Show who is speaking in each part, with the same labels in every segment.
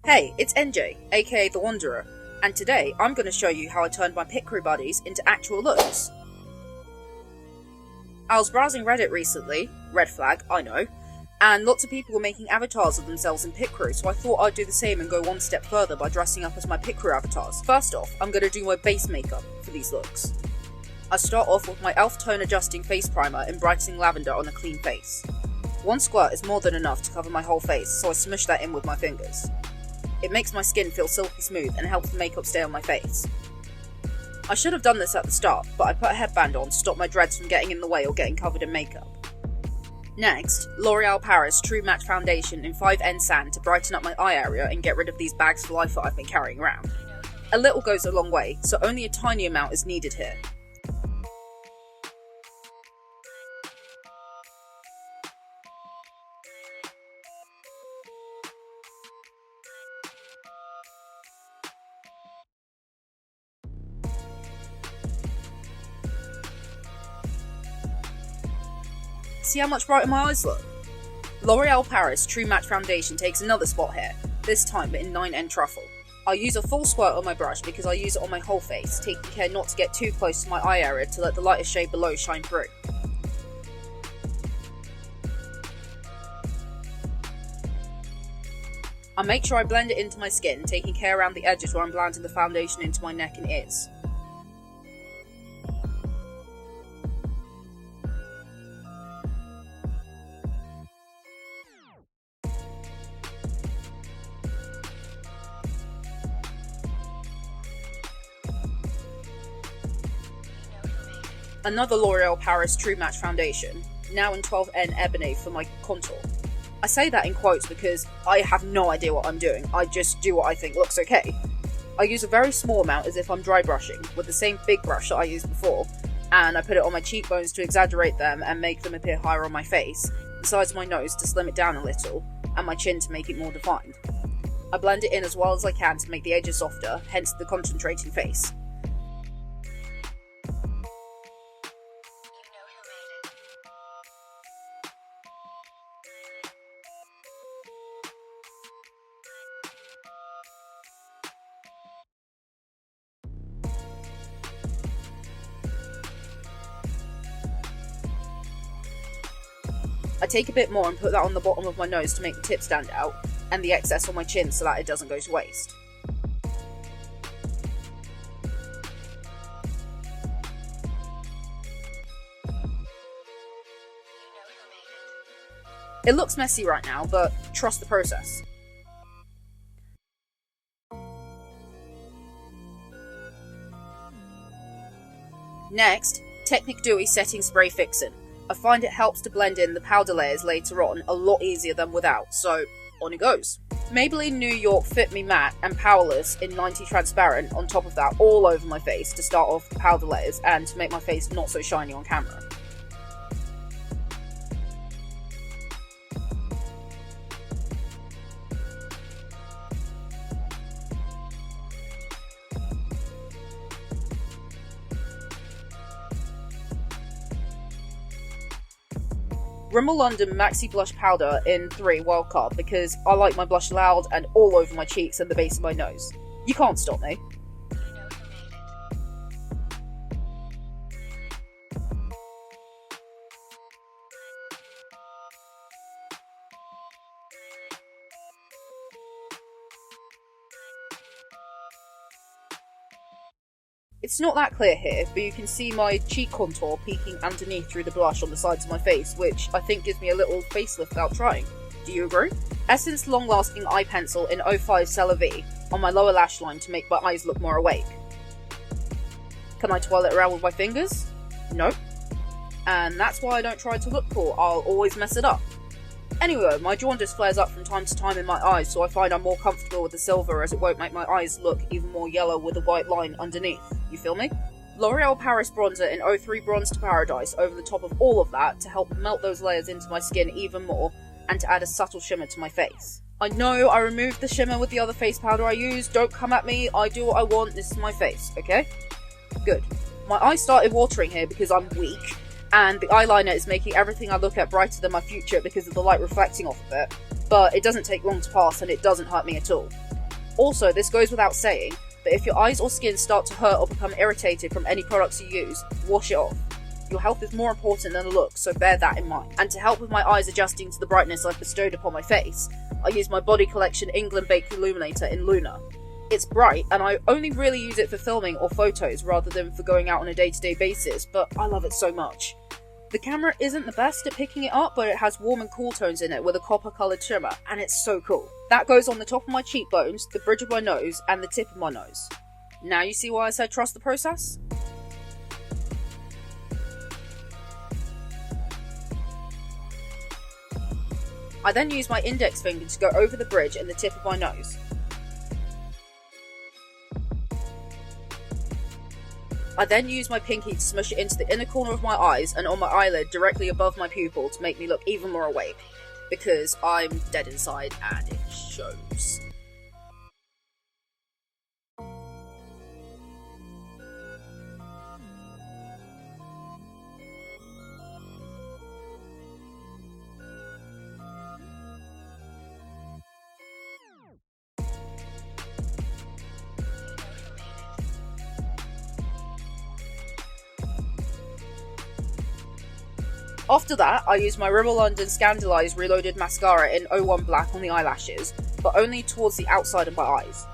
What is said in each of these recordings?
Speaker 1: Hey, it's NJ, aka the Wanderer, and today I'm going to show you how I turned my Picrew buddies into actual looks. I was browsing Reddit recently, red flag, I know, and lots of people were making avatars of themselves in Picrew, so I thought I'd do the same and go one step further by dressing up as my Picrew avatars. First off, I'm going to do my base makeup for these looks. I start off with my e.l.f. tone adjusting face primer in brightening lavender on a clean face. One squirt is more than enough to cover my whole face, so I smush that in with my fingers. It makes my skin feel silky smooth and helps the makeup stay on my face. I should have done this at the start, but I put a headband on to stop my dreads from getting in the way or getting covered in makeup. Next, L'Oreal Paris True Match Foundation in 5N Sand to brighten up my eye area and get rid of these bags for life that I've been carrying around. A little goes a long way, so only a tiny amount is needed here. See how much brighter my eyes look? L'Oreal Paris True Match Foundation takes another spot here, this time in 9N Truffle. I use a full squirt on my brush because I use it on my whole face, taking care not to get too close to my eye area to let the lighter shade below shine through. I make sure I blend it into my skin, taking care around the edges where I'm blending the foundation into my neck and ears. Another L'Oreal Paris True Match Foundation, now in 12N Ebony for my contour. I say that in quotes because I have no idea what I'm doing, I just do what I think looks okay. I use a very small amount as if I'm dry brushing, with the same big brush that I used before, and I put it on my cheekbones to exaggerate them and make them appear higher on my face, the sides of my nose to slim it down a little, and my chin to make it more defined. I blend it in as well as I can to make the edges softer, hence the concentrating face. I take a bit more and put that on the bottom of my nose to make the tip stand out, and the excess on my chin so that it doesn't go to waste. It looks messy right now, but trust the process. Next, Technic Dewy Setting Spray Fixin'. I find it helps to blend in the powder layers later on a lot easier than without, so on it goes. Maybelline New York Fit Me Matte and Powerless in 90 Transparent on top of that all over my face to start off the powder layers and to make my face not so shiny on camera. Rimmel London Maxi Blush Powder in 3 Wildcard because I like my blush loud and all over my cheeks and the base of my nose. You can't stop me. It's not that clear here, but you can see my cheek contour peeking underneath through the blush on the sides of my face, which I think gives me a little facelift without trying. Do you agree? Essence Long Lasting Eye Pencil in 05 Cella V on my lower lash line to make my eyes look more awake. Can I twirl it around with my fingers? Nope. And that's why I don't try to look cool, I'll always mess it up. Anyway, my jaundice flares up from time to time in my eyes, so I find I'm more comfortable with the silver as it won't make my eyes look even more yellow with a white line underneath. You feel me? L'Oreal Paris Bronzer in 03 Bronze to Paradise over the top of all of that to help melt those layers into my skin even more and to add a subtle shimmer to my face. I know I removed the shimmer with the other face powder I used, don't come at me, I do what I want, this is my face, okay? Good. My eyes started watering here because I'm weak, and the eyeliner is making everything I look at brighter than my future because of the light reflecting off of it, but it doesn't take long to pass and it doesn't hurt me at all. Also, this goes without saying, but if your eyes or skin start to hurt or become irritated from any products you use, wash it off. Your health is more important than the look, so bear that in mind. And to help with my eyes adjusting to the brightness I've bestowed upon my face, I use my Body Collection England Baked Illuminator in Luna. It's bright, and I only really use it for filming or photos rather than for going out on a day-to-day basis, but I love it so much. The camera isn't the best at picking it up, but it has warm and cool tones in it with a copper-coloured shimmer, and it's so cool. That goes on the top of my cheekbones, the bridge of my nose, and the tip of my nose. Now you see why I said trust the process? I then use my index finger to go over the bridge and the tip of my nose. I then use my pinky to smush it into the inner corner of my eyes and on my eyelid directly above my pupil to make me look even more awake. Because I'm dead inside and it shows. After that, I use my Rimmel London Scandalised Reloaded Mascara in 01 Black on the eyelashes, but only towards the outside of my eyes.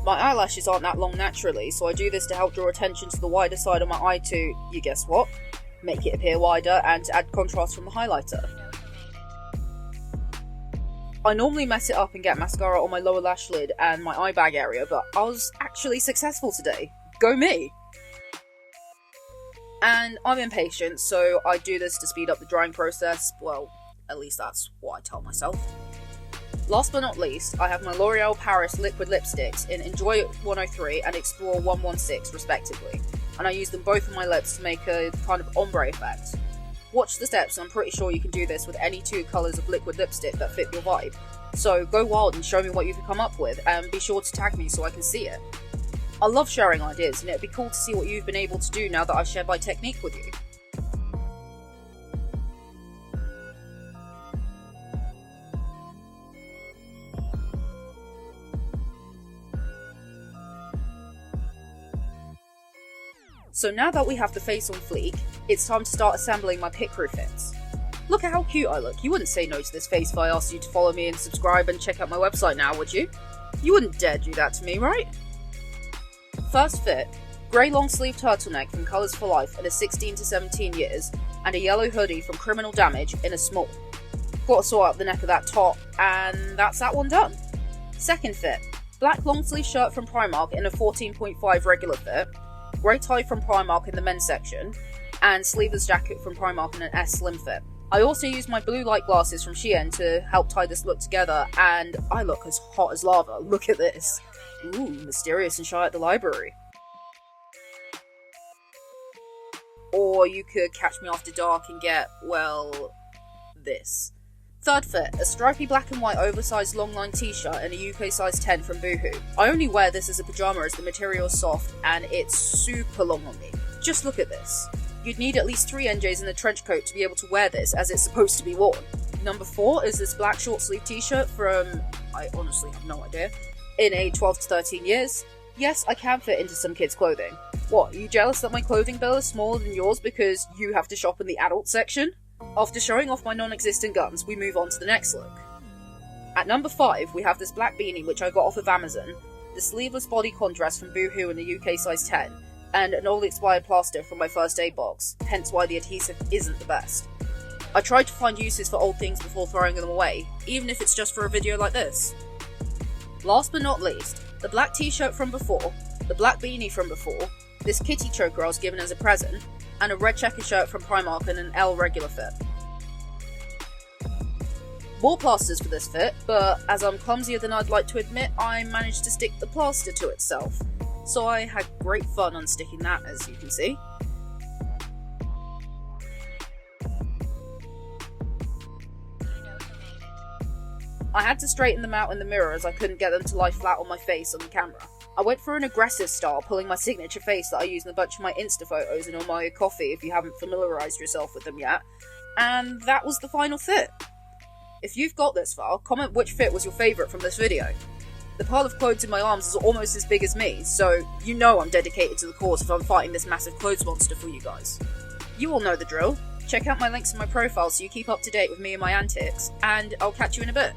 Speaker 1: My eyelashes aren't that long naturally, so I do this to help draw attention to the wider side of my eye to, you guess what, make it appear wider and to add contrast from the highlighter. I normally mess it up and get mascara on my lower lash lid and my eye bag area, but I was actually successful today. Go me! And I'm impatient, so I do this to speed up the drying process. Well, at least that's what I tell myself. Last but not least, I have my L'Oreal Paris liquid lipsticks in Enjoy 103 and Explore 116 respectively, and I use them both on my lips to make a kind of ombre effect. Watch the steps, and I'm pretty sure you can do this with any two colours of liquid lipstick that fit your vibe. So go wild and show me what you can come up with, and be sure to tag me so I can see it. I love sharing ideas, and it'd be cool to see what you've been able to do now that I've shared my technique with you. So now that we have the face on fleek, it's time to start assembling my Picrew Fits. Look at how cute I look. You wouldn't say no to this face if I asked you to follow me and subscribe and check out my website now, would you? You wouldn't dare do that to me, right? First fit, grey long sleeve turtleneck from Colours for Life in a 16 to 17 years, and a yellow hoodie from Criminal Damage in a small. Got to sort out the neck of that top, and that's that one done. Second fit, black long sleeve shirt from Primark in a 14.5 regular fit, grey tie from Primark in the men's section, and sleeveless jacket from Primark in an S slim fit. I also used my blue light glasses from Shein to help tie this look together, and I look as hot as lava. Look at this. Ooh, mysterious and shy at the library. Or you could catch me after dark and get, well, this. Third fit, a stripy black and white oversized longline t-shirt and a UK size 10 from Boohoo. I only wear this as a pyjama as the material is soft and it's super long on me. Just look at this. You'd need at least 3 NJs in a trench coat to be able to wear this as it's supposed to be worn. Number 4 is this black short sleeve t-shirt from, I honestly have no idea, in a 12 to 13 years. Yes, I can fit into some kids' clothing. What, are you jealous that my clothing bill is smaller than yours because you have to shop in the adult section? After showing off my non-existent guns, we move on to the next look. At number 5, we have this black beanie which I got off of Amazon, the sleeveless bodycon dress from Boohoo in a UK size 10, and an old expired plaster from my first aid box, hence why the adhesive isn't the best. I tried to find uses for old things before throwing them away, even if it's just for a video like this. Last but not least, the black t-shirt from before, the black beanie from before, this kitty choker I was given as a present, and a red checkered shirt from Primark in an L regular fit. More plasters for this fit, but as I'm clumsier than I'd like to admit, I managed to stick the plaster to itself. So I had great fun unsticking that, as you can see. I had to straighten them out in the mirror as I couldn't get them to lie flat on my face on the camera. I went for an aggressive style, pulling my signature face that I use in a bunch of my Insta photos and on my coffee if you haven't familiarised yourself with them yet, and that was the final fit. If you've got this far, comment which fit was your favourite from this video. The pile of clothes in my arms is almost as big as me, so you know I'm dedicated to the cause if I'm fighting this massive clothes monster for you guys. You all know the drill. Check out my links in my profile so you keep up to date with me and my antics, and I'll catch you in a bit.